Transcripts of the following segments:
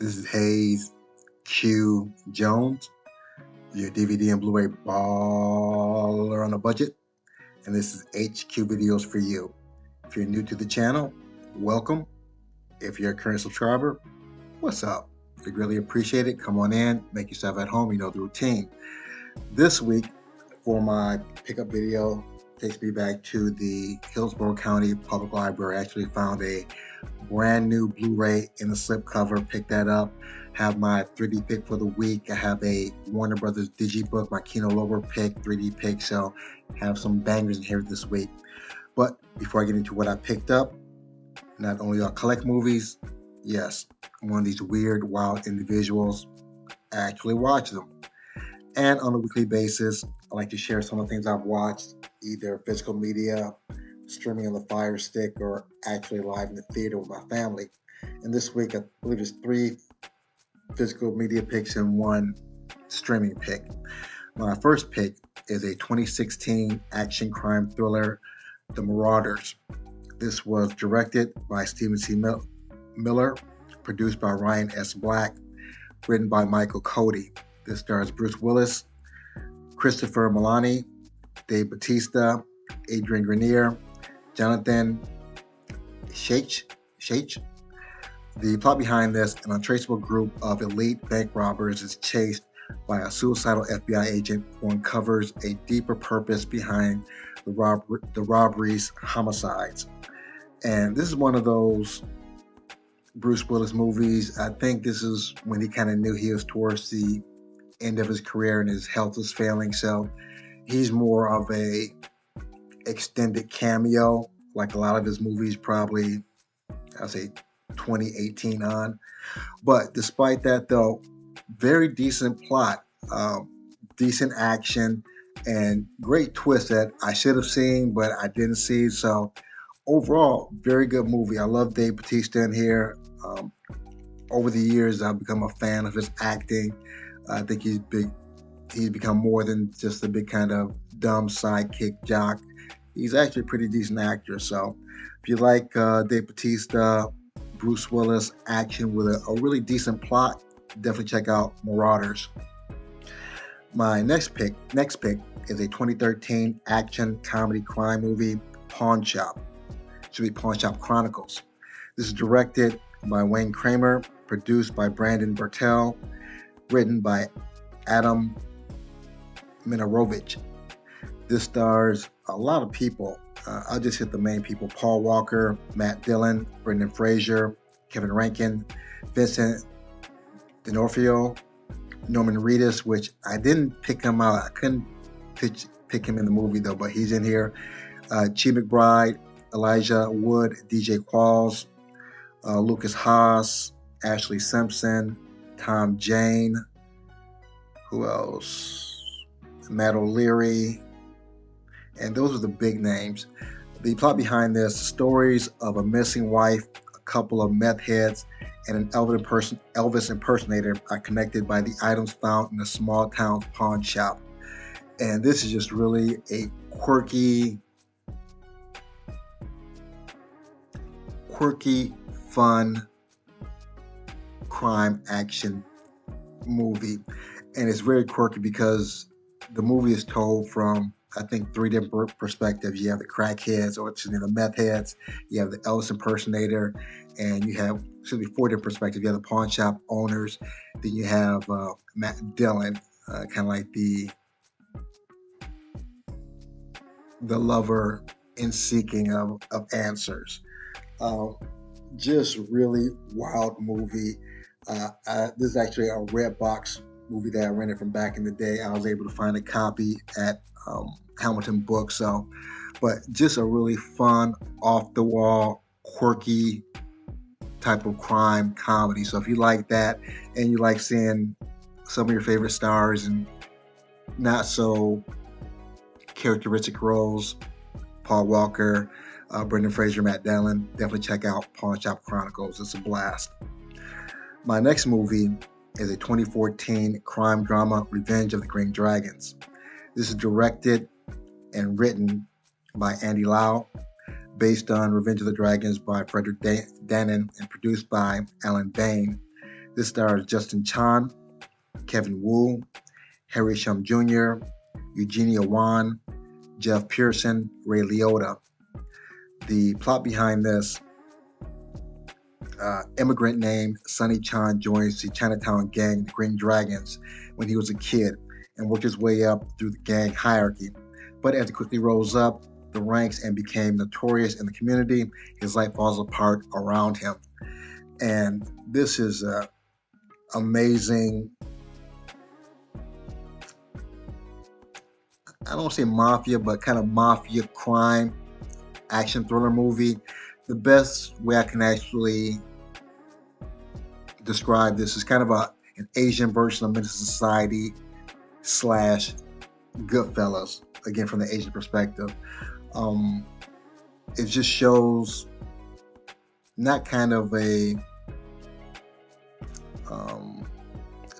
This is Hayes Q Jones, your DVD and Blu-ray baller on a budget, and this is HQ Videos for you. If you're new to the channel, welcome. If you're a current subscriber, what's up? We really appreciate it. Come on in, make yourself at home. You know the routine. This week, for my pickup video, takes me back to the Hillsborough County Public Library. I actually found a brand new Blu-ray in the slipcover. Picked that up. Have my 3D pick for the week. I have a Warner Brothers Digibook, my Kino Lorber pick, 3D pick. So have some bangers in here this week. But before I get into what I picked up, not only do I collect movies, yes, I'm one of these weird, wild individuals. I actually watch them. And on a weekly basis, I like to share some of the things I've watched, either physical media, streaming on the Fire Stick, or actually live in the theater with my family. And this week, I believe it's 3 physical media picks and 1 streaming pick. My first pick is a 2016 action crime thriller, The Marauders. This was directed by Stephen C. Miller, produced by Ryan S. Black, written by Michael Cody. This stars Bruce Willis, Christopher Milani, Dave Bautista, Adrian Grenier, Jonathan Shaich. The plot behind this: an untraceable group of elite bank robbers is chased by a suicidal FBI agent who uncovers a deeper purpose behind the robberies' homicides. And this is one of those Bruce Willis movies. I think this is when he kind of knew he was towards the end of his career and his health was failing. So he's more of a extended cameo, like a lot of his movies, probably, I'll say 2018 on. But despite that, though, very decent plot, decent action, and great twist that I should have seen, but I didn't see. So overall, very good movie. I love Dave Bautista in here. Over the years, I've become a fan of his acting. I think he's become more than just a big kind of dumb sidekick jock. He's actually a pretty decent actor. So if you like Dave Bautista, Bruce Willis action with a really decent plot, definitely check out Marauders. My next pick is a 2013 action comedy crime movie, Pawnshop. It should be Pawnshop Chronicles. This is directed by Wayne Kramer, produced by Brandon Bertel, written by Adam Minarovich. This stars a lot of people. I'll just hit the main people: Paul Walker, Matt Dillon, Brendan Fraser, Kevin Rankin, Vincent D'Onofrio, Norman Reedus, which I didn't pick him out. I couldn't pick him in the movie though, but he's in here. Chi McBride, Elijah Wood, DJ Qualls, Lucas Haas, Ashley Simpson, Tom Jane, who else? Matt O'Leary, and those are the big names. The plot behind this: stories of a missing wife, a couple of meth heads, and an Elvis impersonator are connected by the items found in a small town pawn shop. And this is just really a quirky, fun crime action movie. And it's very quirky because the movie is told from, I think, 3 different perspectives. You have the crackheads, or the meth heads, you have the Elvis impersonator, and you have, 4 different perspectives. You have the pawn shop owners, then you have Matt Dillon, kind of like the lover in seeking of answers. Just really wild movie. This is actually a red box movie that I rented from back in the day. I was able to find a copy at Hamilton Books. But just a really fun, off the wall, quirky type of crime comedy. So if you like that and you like seeing some of your favorite stars and not so characteristic roles, Paul Walker, Brendan Fraser, Matt Dillon, definitely check out Pawnshop Chronicles. It's a blast. My next movie is a 2014 crime drama, Revenge of the Green Dragons. This is directed and written by Andy Lau, based on Revenge of the Dragons by Frederick Dannon, and produced by Alan Bain. This stars Justin Chan, Kevin Wu, Harry Shum Jr., Eugenia Wan, Jeff Pearson, Ray Liotta. The plot behind this, immigrant named Sonny Chan joins the Chinatown gang, the Green Dragons, when he was a kid and worked his way up through the gang hierarchy. But as he quickly rose up the ranks and became notorious in the community, his life falls apart around him. And this is an amazing, I don't say mafia, but kind of mafia crime action thriller movie. The best way I can actually describe this is kind of an Asian version of Menace to Society / Goodfellas, again from the Asian perspective. It just shows not kind of a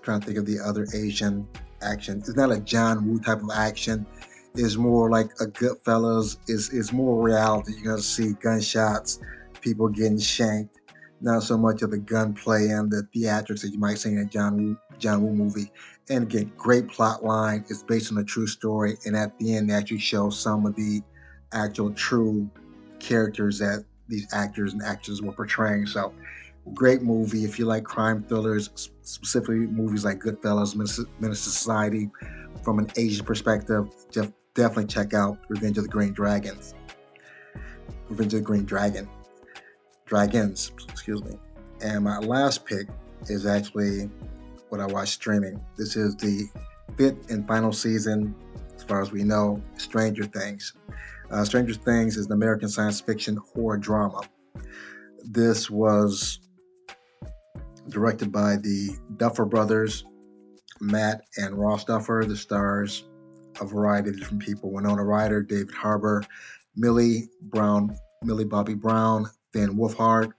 trying to think of the other Asian action. It's not a John Woo type of action. It's more like a Goodfellas. It's more reality. You're gonna see gunshots, people getting shanked. Not so much of the gunplay and the theatrics that you might see in a John Woo movie. And again, great plot line. It's based on a true story, and at the end, they actually show some of the actual true characters that these actors and actresses were portraying. So, great movie. If you like crime thrillers, specifically movies like Goodfellas, Menace to Society, from an Asian perspective, definitely check out Revenge of the Green Dragons. Revenge of the Green Dragons, excuse me. And my last pick is actually what I watched streaming. This is the 5th and final season, as far as we know, Stranger Things. Stranger Things is an American science fiction horror drama. This was directed by the Duffer brothers, Matt and Ross Duffer. The stars a variety of different people: Winona Ryder, David Harbour, Millie Bobby Brown, Finn Wolfhard,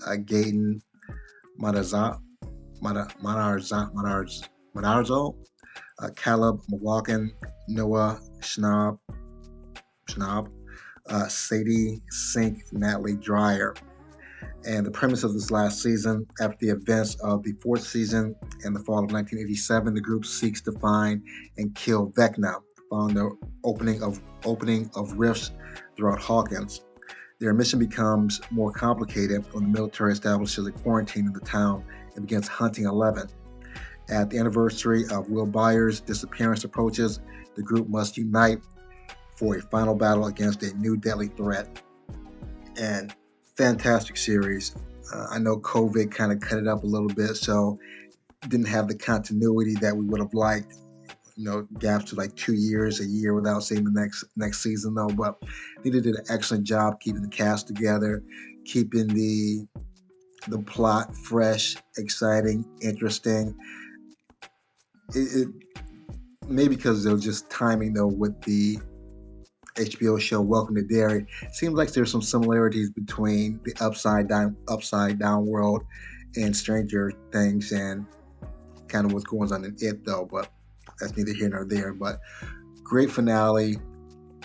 Gaten Matarazzo, Caleb McLaughlin, Noah Schnapp, Sadie Sink, Natalie Dreyer. And the premise of this last season: after the events of the 4th season in the fall of 1987, the group seeks to find and kill Vecna, following the opening of rifts throughout Hawkins. Their mission becomes more complicated when the military establishes a quarantine in the town and begins hunting 11. At the anniversary of Will Byers' disappearance approaches, the group must unite for a final battle against a new deadly threat. And fantastic series. I know COVID kind of cut it up a little bit, so didn't have the continuity that we would have liked. Gaps to like 2 years, a year without seeing the next season though. But they did an excellent job keeping the cast together, keeping the plot fresh, exciting, interesting. It maybe because there was just timing though with the HBO show Welcome to Derry. It seems like there's some similarities between the upside down world and Stranger Things and kind of what's going on in it though, but that's neither here nor there. But great finale.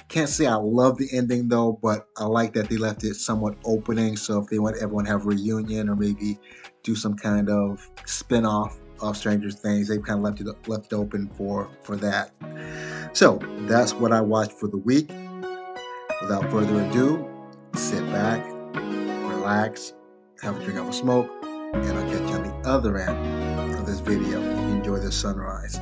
Can't say I love the ending though, but I like that they left it somewhat opening. So if they want everyone to have a reunion or maybe do some kind of spin-off of Stranger Things, they've kind of left it open for that. So that's what I watched for the week. Without further ado, sit back, relax, have a drink of a smoke, and I'll catch you on the other end of this video. Enjoy the sunrise.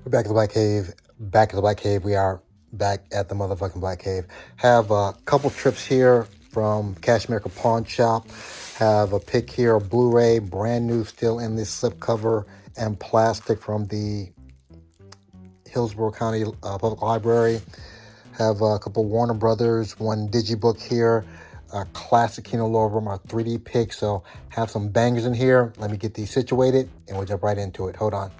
We're back at the Black Cave. Back at the Black Cave. We are back at the motherfucking Black Cave. Have a couple trips here from Cash America Pawnshop. Have a pick here, a Blu-ray, brand new, still in this slipcover and plastic from the Hillsborough County Public Library. Have a couple Warner Brothers, one digibook here, a classic Kino Lorber, my 3D pick. So have some bangers in here. Let me get these situated and we'll jump right into it. Hold on.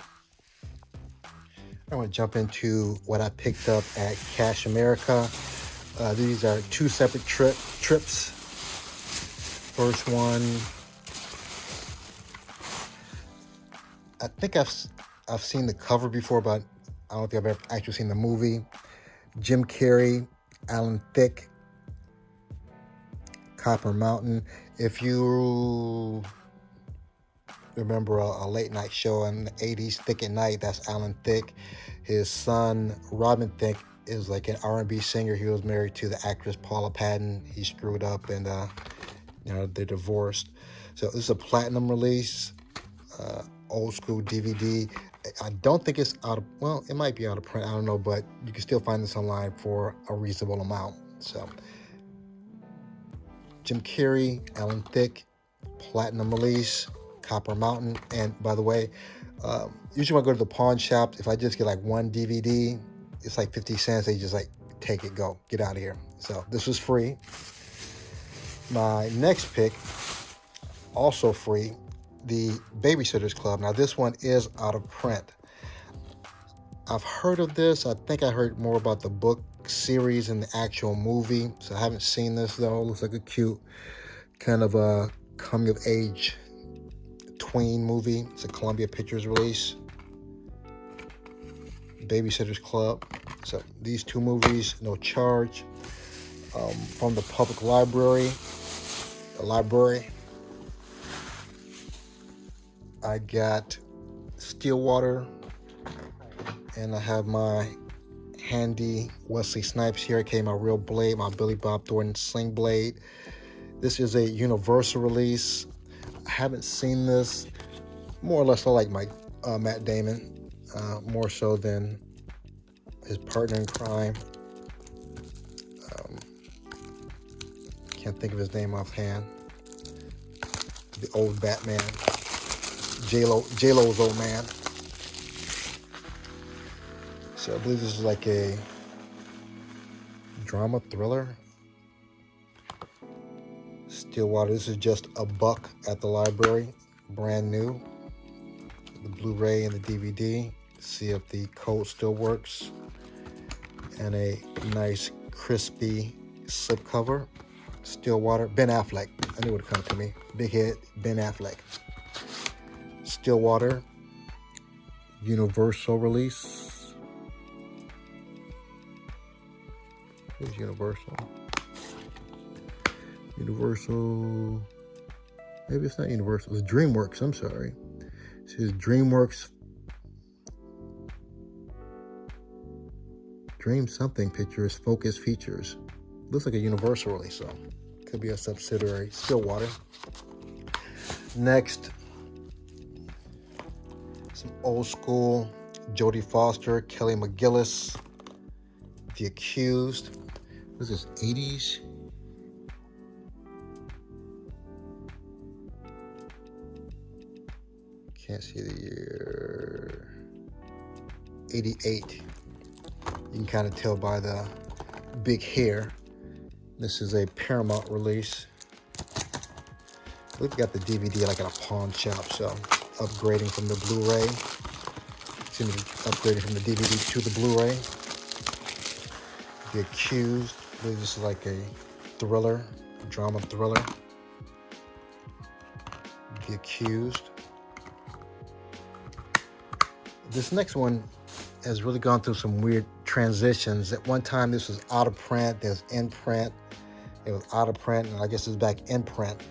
I'm going to jump into what I picked up at Cash America. These are two separate trips. First one, I think I've seen the cover before, but I don't think I've ever actually seen the movie. Jim Carrey, Alan Thicke, Copper Mountain. If you remember a late night show in the 80s, Thicke at Night, that's Alan Thicke. His son, Robin Thicke, is like an R&B singer. He was married to the actress Paula Patton. He screwed up and they're divorced. So this is a platinum release, old school DVD. I don't think it's out of, well, it might be out of print, I don't know, but you can still find this online for a reasonable amount. So Jim Carrey, Alan Thicke, platinum release, Copper Mountain. And by the way, usually when I go to the pawn shops, if I just get like one DVD, it's like 50 cents. They just like, take it, go, get out of here. So this was free. My next pick, also free, the Babysitters Club. Now this one is out of print. I've heard of this. I think I heard more about the book series and the actual movie. So I haven't seen this though. It looks like a cute kind of a coming of age tween movie. It's a Columbia Pictures release. Babysitters Club. So these two movies, no charge. From the public library. The library. I got Stillwater, and I have my handy Wesley Snipes here. Okay, my real blade, my Billy Bob Thornton sling blade. This is a Universal release. I haven't seen this. More or less, I like my Matt Damon, more so than his partner in crime. Can't think of his name offhand. The old Batman. J-Lo's old man. So I believe this is like a drama thriller. Stillwater. This is just $1 at the library. Brand new. The Blu-ray and the DVD. See if the code still works. And a nice crispy slipcover. Stillwater. Ben Affleck. I knew it would come to me. Big head. Ben Affleck. Stillwater. Universal release. Who's Universal? Universal. Maybe it's not Universal. It's DreamWorks. I'm sorry. It says DreamWorks. Dream something pictures. Focus features. Looks like a Universal release, so could be a subsidiary. Stillwater. Next, some old school Jodie Foster, Kelly McGillis, The Accused. What is this, 80s? Can't see the year. 88. You can kind of tell by the big hair. This is a Paramount release. We've got the DVD like at a pawn shop, so upgrading from the Blu-ray. Excuse me, upgrading from the DVD to the Blu-ray. The Accused. I believe this is like a thriller, drama thriller. The Accused. This next one has really gone through some weird transitions. At one time, this was out of print. There's in print. It was out of print, and I guess it's back in print.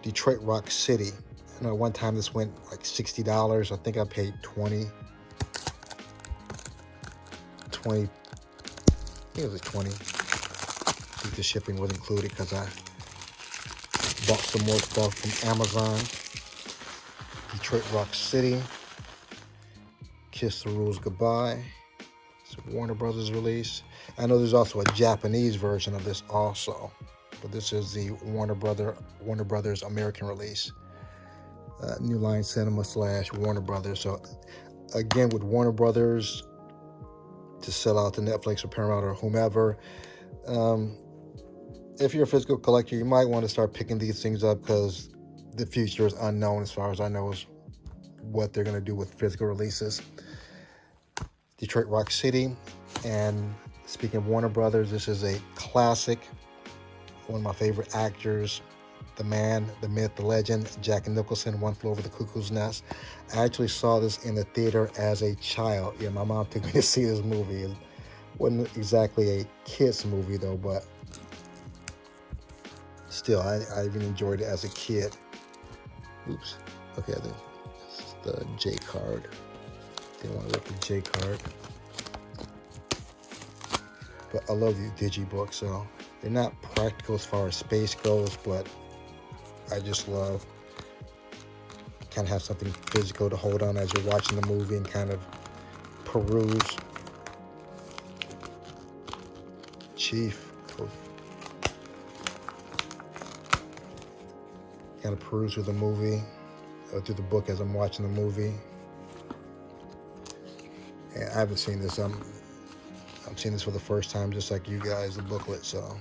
Detroit Rock City. I know at one time this went like $60. I think I paid 20. I think it was 20. I think the shipping was included because I bought some more stuff from Amazon. Detroit Rock City. Kiss the Rules Goodbye. It's a Warner Brothers release. I know there's also a Japanese version of this also, but this is the Warner Brothers American release. New Line Cinema / Warner Brothers. So again, with Warner Brothers to sell out to Netflix or Paramount or whomever, if you're a physical collector, you might want to start picking these things up because the future is unknown as far as I know is what they're going to do with physical releases. Detroit Rock City. And speaking of Warner Brothers, this is a classic. One of my favorite actors, the man, the myth, the legend, Jack Nicholson, One Flew Over the Cuckoo's Nest. I actually saw this in the theater as a child. Yeah, my mom took me to see this movie. It wasn't exactly a kid's movie though, but still, I even enjoyed it as a kid. Oops. Okay, I think this is the J card. Didn't want to rip the J card. But I love these digibooks, so they're not practical as far as space goes, but I just love kind of have something physical to hold on as you're watching the movie and kind of peruse. Chief. Kind of peruse through the movie, or through the book as I'm watching the movie. And I haven't seen this. I'm seeing this for the first time, just like you guys, the booklet. So,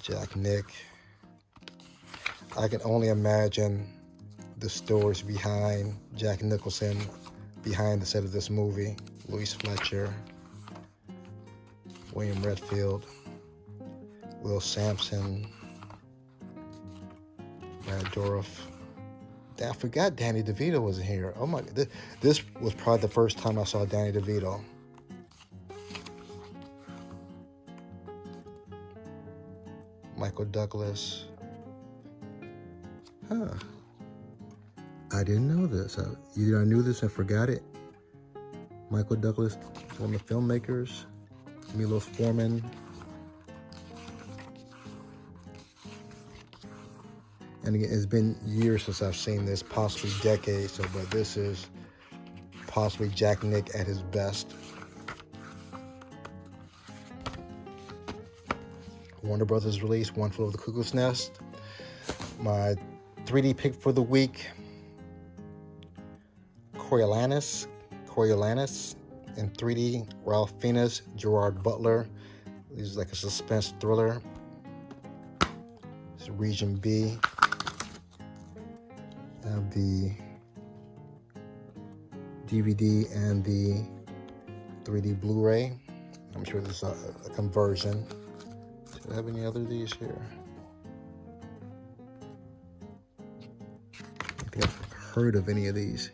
Jack Nick. I can only imagine the stories behind Jack Nicholson, behind the set of this movie. Louise Fletcher, William Redfield, Will Sampson, Brad Dourif. I forgot Danny DeVito was here. Oh my, this was probably the first time I saw Danny DeVito. Michael Douglas. Huh. I didn't know this. Either I knew this and forgot it. Michael Douglas, one of the filmmakers. Milos Forman. And again, it's been years since I've seen this, possibly decades. So, but this is possibly Jack Nick at his best. Warner Brothers release, One Flew Over the Cuckoo's Nest. My 3D pick for the week, Coriolanus in 3D, Ralph Fiennes, Gerard Butler. This is like a suspense thriller. It's Region B. I have the DVD and the 3D Blu-ray. I'm sure this is a conversion. Do I have any other of these here? I think I've heard of any of these.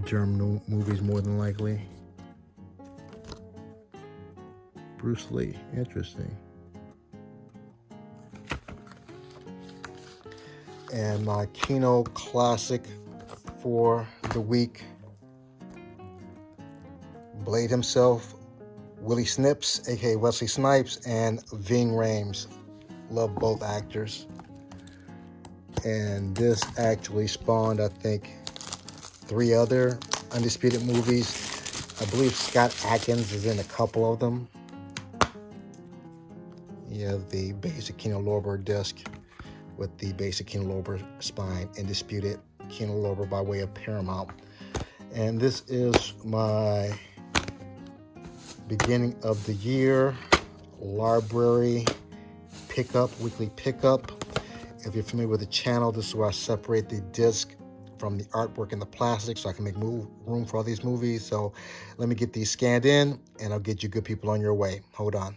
German movies, more than likely. Bruce Lee, interesting. And my Kino classic for the week, Blade himself, Willie Snips, aka Wesley Snipes, and Ving Rhames. Love both actors. And this actually spawned, I think, 3 other Undisputed movies. I believe Scott Adkins is in a couple of them. You have the basic Kino Lorber disc with the basic Kino Lorber spine, Undisputed Kino Lorber by way of Paramount. And this is my beginning of the year library pickup, weekly pickup. If you're familiar with the channel, this is where I separate the disc from the artwork and the plastic so I can make room for all these movies. So let me get these scanned in and I'll get you good people on your way. Hold on.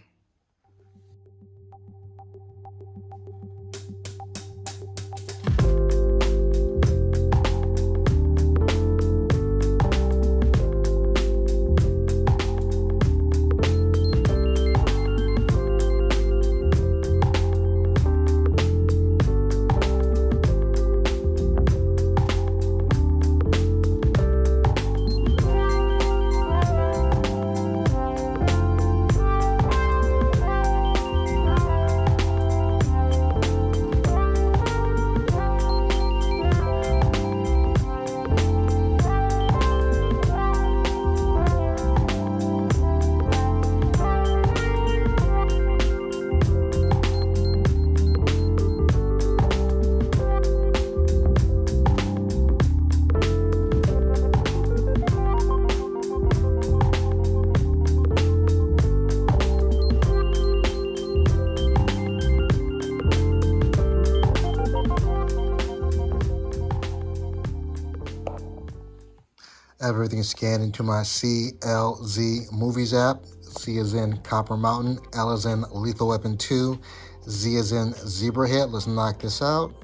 I have everything scanned into my CLZ Movies app. C is in Copper Mountain, L is in Lethal Weapon 2, Z is in Zebrahead. Let's knock this out.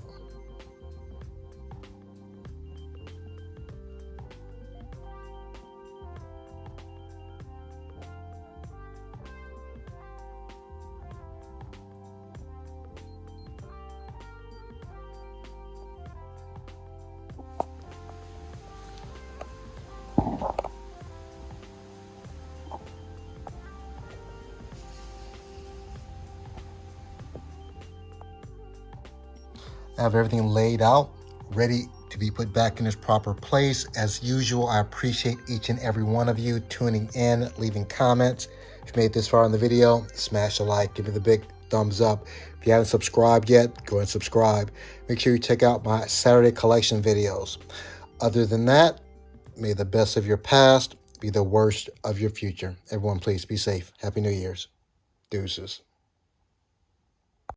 I have everything laid out, ready to be put back in its proper place. As usual, I appreciate each and every one of you tuning in, leaving comments. If you made it this far in the video, smash a like, give me the big thumbs up. If you haven't subscribed yet, go and subscribe. Make sure you check out my Saturday collection videos. Other than that, may the best of your past be the worst of your future. Everyone, please be safe. Happy New Year's. Deuces.